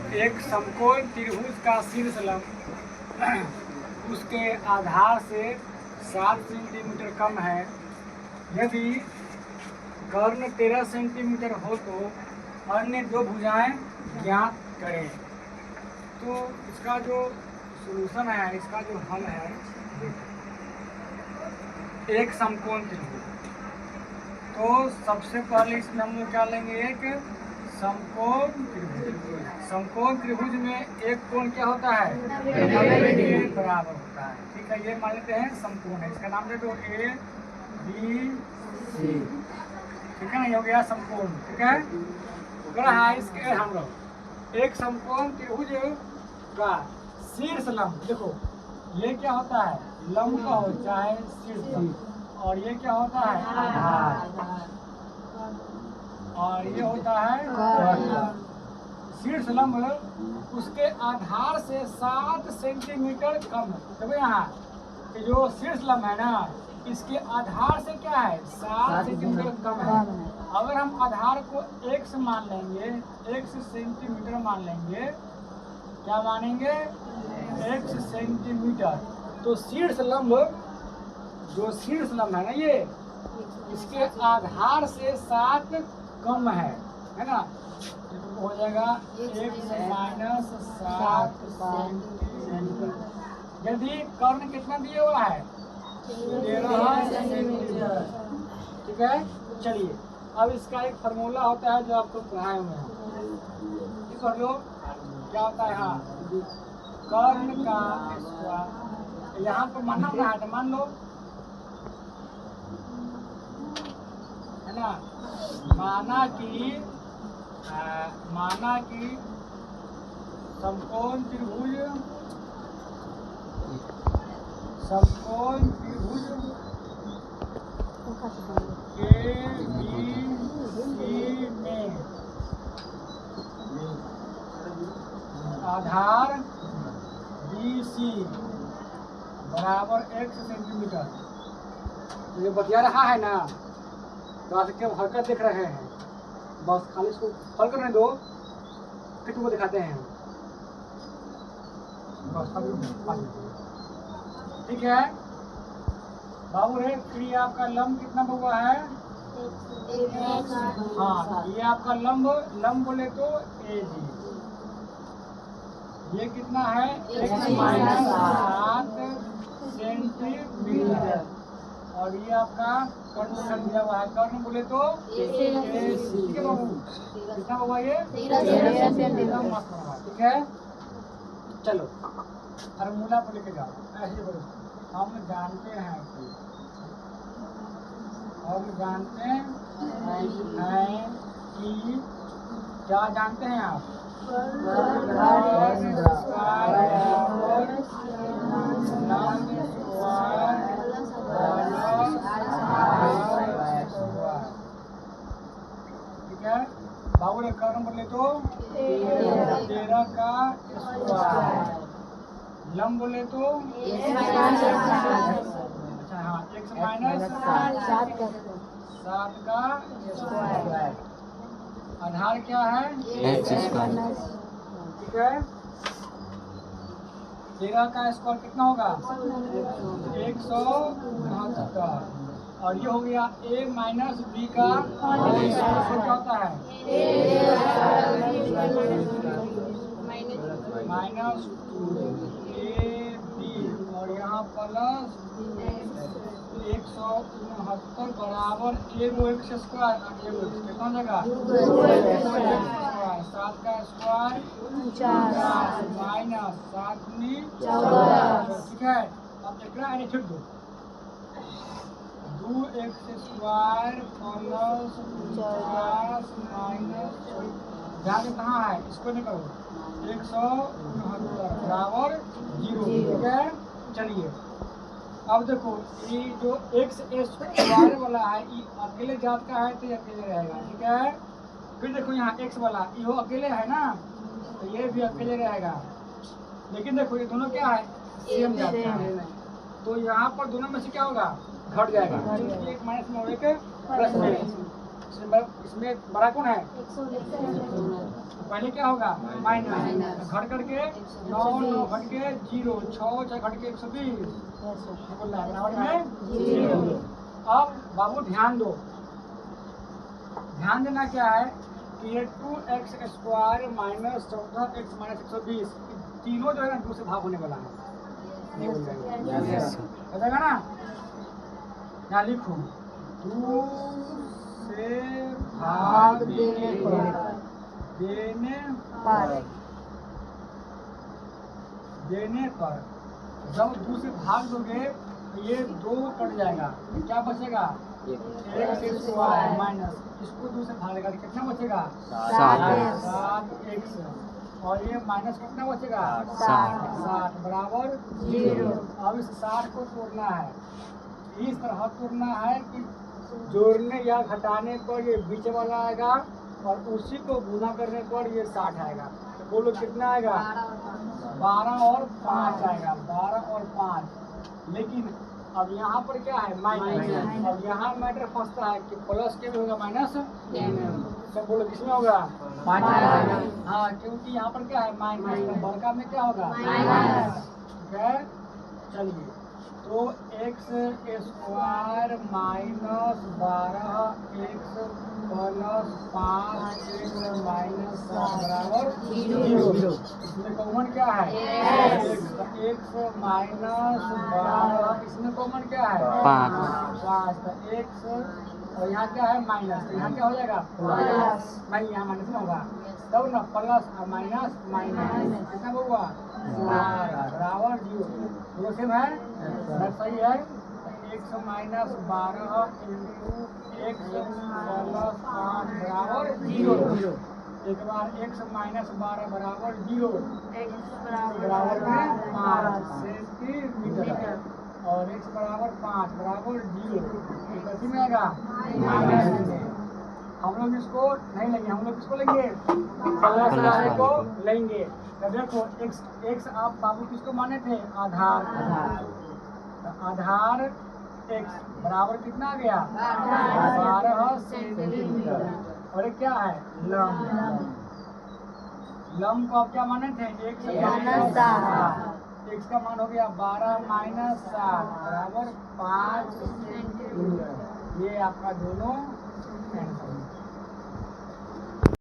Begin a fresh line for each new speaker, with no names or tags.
एक समकोण त्रिभुज का शीर्ष लंब उसके आधार से 7 सेंटीमीटर कम है। यदि कर्ण 13 सेंटीमीटर हो तो अन्य दो भुजाएं ज्ञात करें। तो इसका जो सॉल्यूशन है, इसका जो हल है, एक समकोण त्रिभुज। तो सबसे पहले इसमें हम लोग क्या लेंगे, एक समकोण त्रिभुज। समकोण त्रिभुज में एक कोण क्या होता है, 90 के बराबर होता है। ठीक है, ये मान लेते हैं समकोण है। इसका नाम दे दो ए बी सी। ठीक है ना, ये हो गया समकोण। ठीक है, इसके हम लोग एक समकोण त्रिभुज का शीर्ष लंब, देखो ये क्या होता है, लंब का हो चाहे शीर्ष लंब, और ये क्या होता है, आधार, और ये होता है शीर्ष लंब। उसके आधार से 7 सेंटीमीटर कम है। देखो यहाँ जो शीर्ष लंब है ना, इसके आधार से क्या है, 7 सेंटीमीटर कम है। अगर हम आधार को x मान लेंगे, x सेंटीमीटर मान लेंगे, क्या मानेंगे, x सेंटीमीटर, तो शीर्ष लंब, जो शीर्ष लंब है ना, ये इसके आधार से 7 कम है ना, तो हो जाएगा x माइनस 7 सेंटीमीटर। यदि कर्ण कितना दिया हुआ है, 13 सेंटीमीटर। ठीक है, चलिए अब इसका एक फार्मूला होता है जो आपको पढ़ाए हुए हैं, कर लो। क्या होता है, हाँ, कर्ण का स्क्वायर। यहाँ पर मानना ना है तो मान लो, है ना। माना कि समकोण त्रिभुज ए बी सी में आधार BC बराबर x सेंटीमीटर। तो ये बतिया रहा है ना, तो आज क्या हरकत देख रहे हैं, बस खाली इसको हल करने दो, फिर तुमको दिखाते हैं। बस ठीक है बाबू रे, फिर आपका लंब कितना हुआ है, हाँ, ये आपका लंब बोले तो AG, ये कितना है, x माइनस 7 सेंटीमीटर, और ये आपका कर्ण दिया हुआ है, कर्ण बोले तो AC। ठीक है बाबू, कितना हुआ ये, 13 सेंटीमीटर। ठीक है, चलो फार्मूला पर लेके जाओ। ऐसे बोलो, हम जानते हैं कि क्या जानते हैं आप, ठीक है बाबू ने कर्ण बोले तो 13 का स्क्वायर, लंब बोले तो अच्छा, हाँ, x माइनस 7 का स्क्वायर, आधार क्या है, x स्क्वायर। ठीक है, 13 का स्क्वायर कितना होगा, 169, और ये हो गया a माइनस b का क्या होता है, माइनस 2ab, और यहाँ प्लस 169 बराबर x स्क्वायर, कितना जगह 7 का स्क्वायर 49 माइनस 7 14। ठीक है, अब एक छुट दो, 2x स्क्वायर प्लस 50 माइनस, ध्यान कहाँ है, इसको निकालो, 169 बराबर 0। ठीक है, चलिए अब देखो, ये जो x स्क्वायर वाला है, ये अकेले जात का है तो ये अकेले रहेगा। ठीक है, फिर देखो यहाँ x वाला, ये हो अकेले है ना, तो ये भी अकेले रहेगा। लेकिन देखो ये दोनों क्या है, सेम जात का है, तो यहाँ पर दोनों में से क्या होगा, घट जाएगा, एक माइनस में एक प्लस में। इसमें बड़ा कौन है? पहले क्या होगा? माइनस घट करके 9 9 घट के 0 6 6 घट के 120 बराबर में 0। अब बाबू ध्यान दो, ध्यान देना क्या है कि ये 2x square minus 14x minus 120 तीनों जो है ना 2 से भाग होने वाला है, बताएगा ना। यहाँ लिखो 2 से भाग देने पर जब 2 से भाग दोगे तो ये 2 कट जाएगा, क्या बचेगा? x स्क्वायर माइनस इसको 2 से भाग देगा कितना बचेगा? 7x और ये माइनस कितना बचेगा? 60 बराबर 0। अब इस 60 को तोड़ना है, इस तरह तोड़ना है कि जोड़ने या घटाने पर ये बीच वाला आएगा और उसी को गुना करने पर ये 60 आएगा। तो बोलो कितना आएगा? 12 और 5 आएगा, 12 और 5। लेकिन अब यहाँ पर क्या है? माइनस। अब यहाँ मैटर फंसता है कि प्लस के भी होगा माइनस, सब बोलो किसमें होगा? माइनस। हाँ, क्योंकि यहाँ पर क्या है? माइनस, तो बड़का में क्या होगा? माइनस। ठीक है, चलिए तो x square minus 12x plus 5x minus 7 बराबर 0। इसमें कॉमन क्या है? x माइनस 12, इसमें कॉमन क्या है? 5 तो x और यहाँ क्या है? माइनस, तो यहाँ क्या हो जाएगा? प्लस। नहीं, यहाँ माइनस में होगा तब ना, प्लस और माइनस माइनस कितना होगा? बराबर 0। दोनों सेम है, सही है। x minus 12 into x plus 5 बराबर 0। एक बार x माइनस 12 बराबर 0 बराबर में 5 सेंटीमीटर और x बराबर 5 बराबर 0 कितनी में आएगा? माइनस में। हम लोग इसको नहीं लेंगे, हम लोग इसको लेंगे प्लस वाले को लेंगे। तो देखो x आप बाबू किसको माने थे? आधार। आधार x बराबर कितना आ गया? 12 सेंटीमीटर। और ये क्या है? लंब। लंब को आप क्या माने थे? x का मान हो गया 12 माइनस 7 बराबर 5 सेंटीमीटर। ये आपका दोनों आंसर।